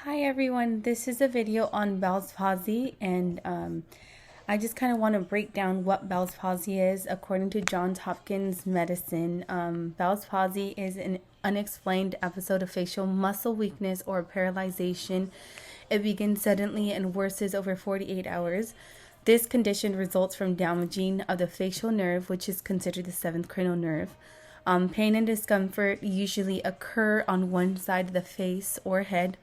Hi everyone, this is a video on Bell's palsy, and I just kind of want to break down what Bell's palsy is. According to Johns Hopkins Medicine, Bell's palsy is an unexplained episode of facial muscle weakness or paralyzation. It begins suddenly and worsens over 48 hours. This condition results from damaging of the facial nerve, which is considered the seventh cranial nerve. Pain and discomfort usually occur on one side of the face or head.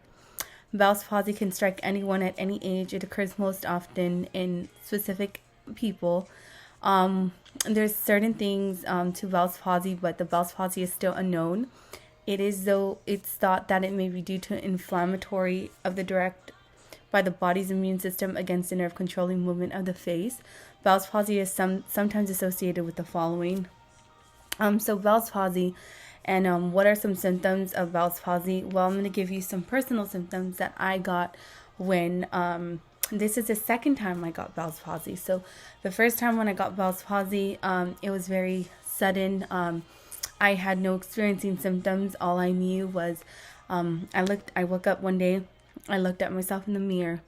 Bell's palsy can strike anyone at any age. It occurs most often in specific people. There's certain things to Bell's palsy, but the Bell's palsy is still unknown. It's thought that it may be due to inflammatory of the direct by the body's immune system against the nerve controlling movement of the face. Bell's palsy is sometimes associated with the following. So Bell's palsy. And what are some symptoms of Bell's palsy? Well, I'm going to give you some personal symptoms that I got when, this is the second time I got Bell's palsy. So the first time when I got Bell's palsy, it was very sudden. I had no experiencing symptoms. All I knew was, I woke up one day, I looked at myself in the mirror,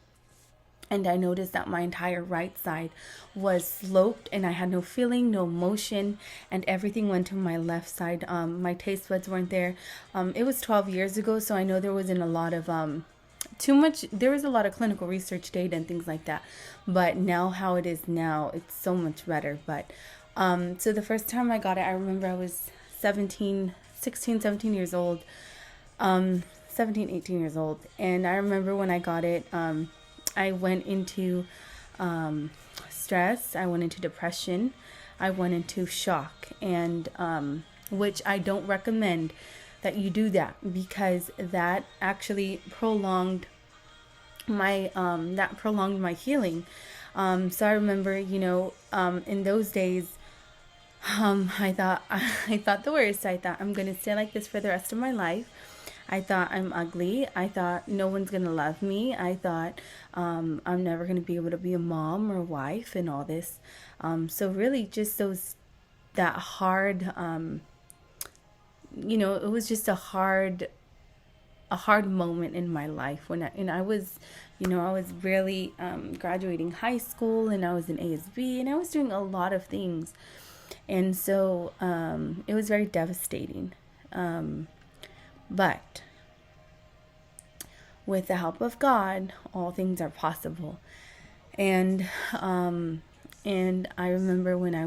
and I noticed that my entire right side was sloped and I had no feeling, no motion, and everything went to my left side. My taste buds weren't there. It was 12 years ago, so I know there wasn't a lot of, there was a lot of clinical research data and things like that. But now how it is now, it's so much better. But, so the first time I got it, I remember I was 17 years old, 17, 18 years old. And I remember when I got it, I went into stress, I went into depression, I went into shock, and which I don't recommend that you do that, because that actually prolonged my healing. So I remember, in those days, I thought the worst. I thought I'm gonna stay like this for the rest of my life. I thought I'm ugly. I thought no one's going to love me. I thought I'm never going to be able to be a mom or a wife and all this. So really just that hard, it was just a hard moment in my life when I was really graduating high school, and I was in ASB, and I was doing a lot of things. And so it was very devastating. But with the help of God, all things are possible. And I remember when I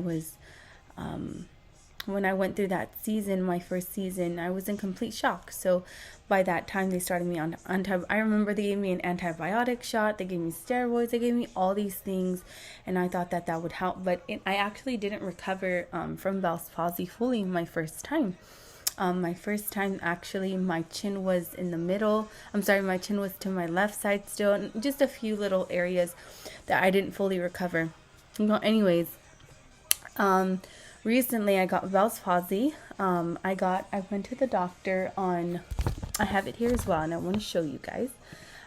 went through that season, my first season, I was in complete shock. So by that time, they started me on I remember they gave me an antibiotic shot, they gave me steroids, they gave me all these things, and I thought that would help. But I actually didn't recover from Bell's palsy fully my first time. My first time, actually, my chin was in the middle. My chin was to my left side still, and just a few little areas that I didn't fully recover. Well, anyways, recently I got Bell's palsy. I went to the doctor I have it here as well, and I want to show you guys.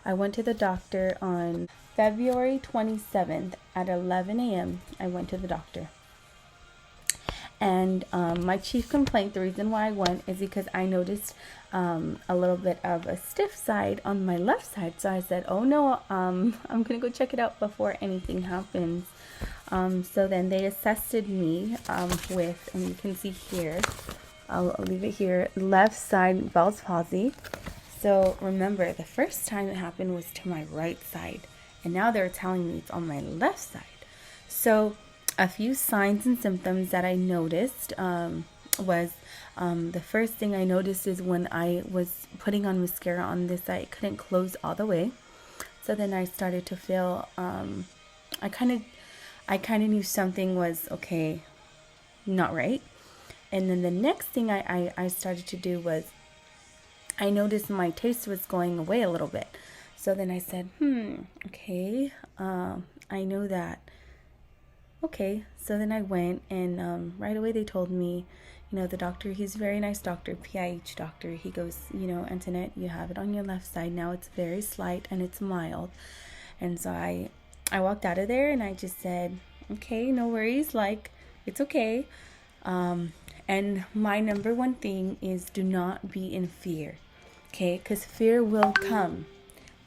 I went to the doctor on February 27th at 11 a.m. I went to the doctor. And my chief complaint, the reason why I went, is because I noticed a little bit of a stiff side on my left side. So I said, oh no, I'm going to go check it out before anything happens. So then they assessed me with, and you can see here, I'll leave it here, left side Bell's palsy. So remember, the first time it happened was to my right side, and now they're telling me it's on my left side. So a few signs and symptoms that I noticed was the first thing I noticed is when I was putting on mascara on this side, it couldn't close all the way. So then I started to feel I kind of knew something was not right. And then the next thing I started to do was I noticed my taste was going away a little bit. So then I said, I know that. Okay, so then I went, and right away they told me, the doctor, he's a very nice doctor, PIH doctor. He goes, Antoinette, you have it on your left side now. It's very slight and it's mild. And so I walked out of there, and I just said, okay, no worries, it's okay. And my number one thing is do not be in fear, okay? Because fear will come.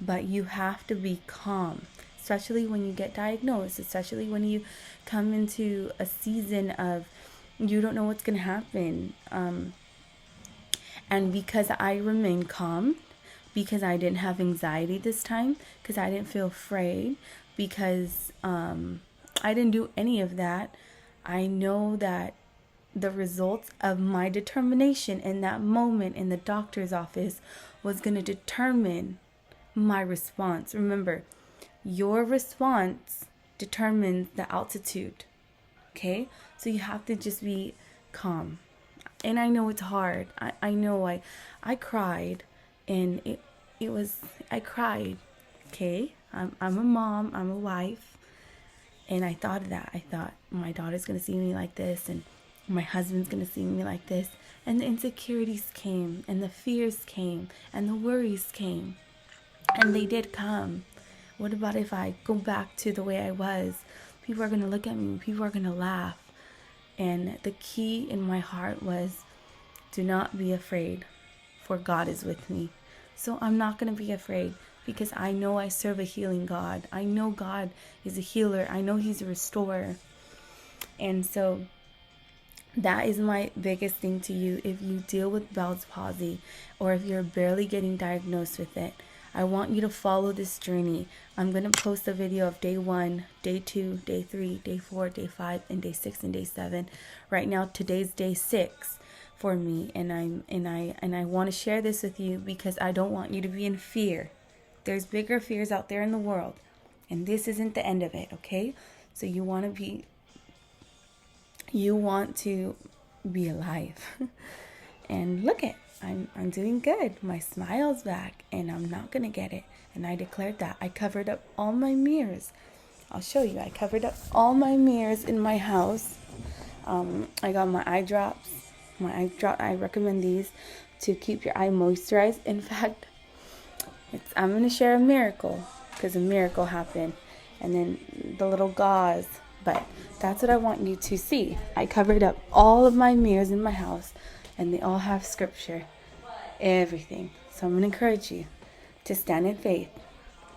but you have to be calm, especially when you get diagnosed, especially when you come into a season of you don't know what's going to happen. And because I remained calm, because I didn't have anxiety this time, because I didn't feel afraid, because I didn't do any of that, I know that the results of my determination in that moment in the doctor's office was going to determine my response. Remember, your response determines the altitude. Okay? So you have to just be calm. And I know it's hard. I know I cried, and I cried. Okay? I'm a mom, I'm a wife, and I thought of that. I thought my daughter's going to see me like this, and my husband's going to see me like this. And the insecurities came, and the fears came, and the worries came. And they did come. What about if I go back to the way I was? People are going to look at me. People are going to laugh. And the key in my heart was, do not be afraid, for God is with me. So I'm not going to be afraid, because I know I serve a healing God. I know God is a healer. I know He's a restorer. And so that is my biggest thing to you. If you deal with Bell's palsy, or if you're barely getting diagnosed with it, I want you to follow this journey. I'm going to post a video of day 1, day 2, day 3, day 4, day 5, and day 6 and day 7. Right now, today's day 6 for me, and I want to share this with you because I don't want you to be in fear. There's bigger fears out there in the world, and this isn't the end of it, okay? So you want to be alive. And look at, I'm doing good. My smile's back, and I'm not going to get it. And I declared that. I covered up all my mirrors. I'll show you. I covered up all my mirrors in my house. I got my eye drops. I recommend these to keep your eye moisturized. In fact, I'm going to share a miracle, because a miracle happened. And then the little gauze. But that's what I want you to see. I covered up all of my mirrors in my house, and they all have scripture, everything. So I'm going to encourage you to stand in faith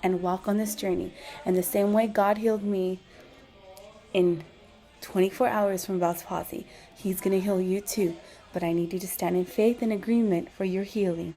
and walk on this journey. And the same way God healed me in 24 hours from Bell's palsy, He's going to heal you too. But I need you to stand in faith and agreement for your healing.